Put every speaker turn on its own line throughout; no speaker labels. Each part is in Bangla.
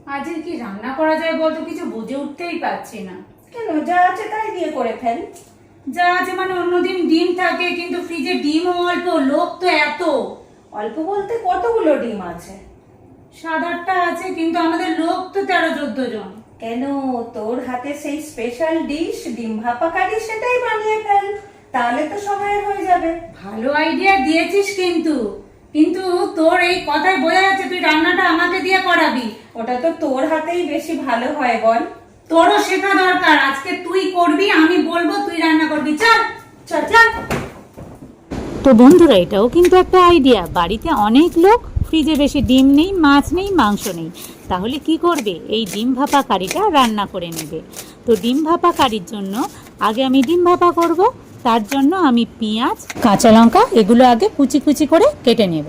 আজ কি রান্না করা যায় বলতো, কিছু বুঝে উঠতেই পারছি না।
কেন, যা আছে তাই দিয়ে করে ফেল।
যা আছে মানে অন্যদিন ডিম থাকে, কিন্তু ফ্রিজে ডিমও অল্প, লোক তো এত।
অল্প বলতে কতগুলো ডিম আছে?
7-8টা আছে, কিন্তু আমাদের লোক তো 13-14 জন।
কেন, তোর হাতে সেই স্পেশাল ডিশ ডিম ভাপা কারি, সেটাই বানিয়ে ফেল, তাহলে তো সময়ের হয়ে যাবে।
ভালো আইডিয়া দিয়েছিস, কিন্তু কিন্তু তোর এই কথায় বোঝা যাচ্ছে তুই রান্নাটা আমাকে দিয়ে করাবি।
ওটা তো তোর হাতেই বেশি ভালো হয় বল।
তোরও শেখা দরকার, আজকে তুই করবি, আমি বলবো তুই রান্না করবি। চল
চল চল।
তো বন্ধুরা, এটাও কিন্তু একটা আইডিয়া। বাড়িতে অনেক লোক, ফ্রিজে বেশি ডিম নেই, মাছ নেই, মাংস নেই, তাহলে কি করবে? এই ডিম ভাপা কারিটা রান্না করে নেবে। তো ডিম ভাপা কারির জন্য আগে আমি ডিম ভাপা করব। তার জন্য আমি পেঁয়াজ, কাঁচা লঙ্কা এগুলো আগে কুচি কুচি করে কেটে নেব।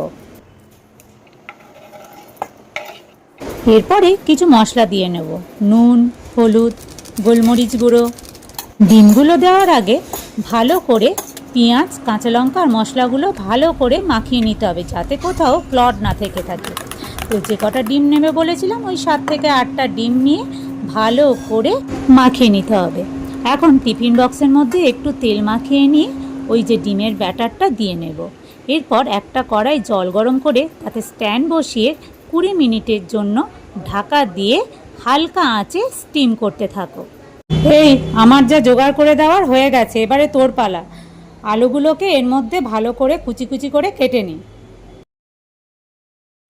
এরপরে কিছু মশলা দিয়ে নেব, নুন, হলুদ, গোলমরিচ গুঁড়ো। ডিমগুলো দেওয়ার আগে ভালো করে পেঁয়াজ, কাঁচা লঙ্কা আর মশলাগুলো ভালো করে মাখিয়ে নিতে হবে, যাতে কোথাও ক্লড না থেকে থাকে। তো যে কটা ডিম নেবে বলেছিলাম, ওই 7 থেকে 8টা ডিম নিয়ে ভালো করে মাখিয়ে নিতে হবে। এখন টিফিন বক্সের মধ্যে একটু তেল মাখিয়ে নিয়ে ওই যে ডিমের ব্যাটারটা দিয়ে নেব। এরপর একটা কড়াই জল গরম করে তাতে স্ট্যান্ড বসিয়ে 20 মিনিটের জন্য ঢাকা দিয়ে হালকা আঁচে স্টিম করতে থাকো। এই আমার যা জোগাড় করে দেওয়ার হয়ে গেছে, এবারে তোর পালা। আলুগুলোকে এর মধ্যে ভালো করে কুচি কুচি করে কেটে নিই।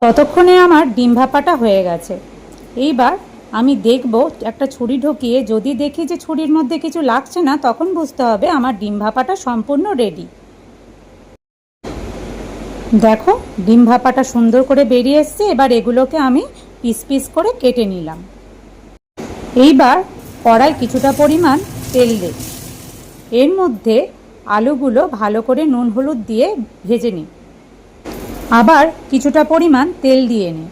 ততক্ষণে আমার ডিম ভাপাটা হয়ে গেছে। এইবার আমি দেখব, একটা ছুরি ঢুকিয়ে যদি দেখি যে ছুরির মধ্যে কিছু লাগছে না, তখন বুঝতে হবে আমার ডিম ভাপাটা সম্পূর্ণ রেডি। দেখো, ডিম ভাপাটা সুন্দর করে বেরিয়ে এসছে। এবার এগুলোকে আমি পিস পিস করে কেটে নিলাম। এইবার কড়াই কিছুটা পরিমাণ তেল দিই, এর মধ্যে আলুগুলো ভালো করে নুন হলুদ দিয়ে ভেজে নিই। আবার কিছুটা পরিমাণ তেল দিয়ে নিই,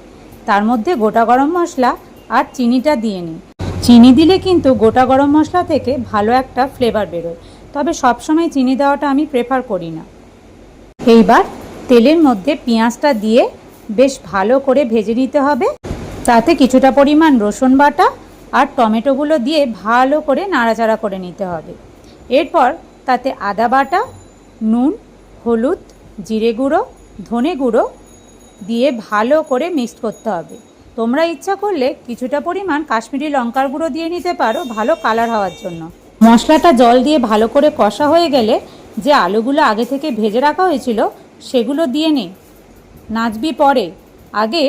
তার মধ্যে গোটা গরম মশলা আর চিনিটা দিয়ে নিই। চিনি দিলে কিন্তু গোটা গরম মশলা থেকে ভালো একটা ফ্লেভার বেরোয়, তবে সবসময় চিনি দেওয়াটা আমি প্রেফার করি না। এইবার তেলের মধ্যে পেঁয়াজটা দিয়ে বেশ ভালো করে ভেজে নিতে হবে। তাতে কিছুটা পরিমাণ রসুন বাটা আর টমেটোগুলো দিয়ে ভালো করে নাড়াচাড়া করে নিতে হবে। এরপর তাতে আদা বাটা, নুন, হলুদ, জিরে গুঁড়ো, ধনে গুঁড়ো দিয়ে ভালো করে মিক্সড করতে হবে। তোমরা ইচ্ছা করলে কিছুটা পরিমাণ কাশ্মীরি লঙ্কার গুঁড়ো দিয়ে নিতে পারো, ভালো কালার হওয়ার জন্য। মশলাটা জল দিয়ে ভালো করে কষা হয়ে গেলে যে আলুগুলো আগে থেকে ভেজে রাখা হয়েছিল সেগুলো দিয়ে নে। নাচবি পরে, আগে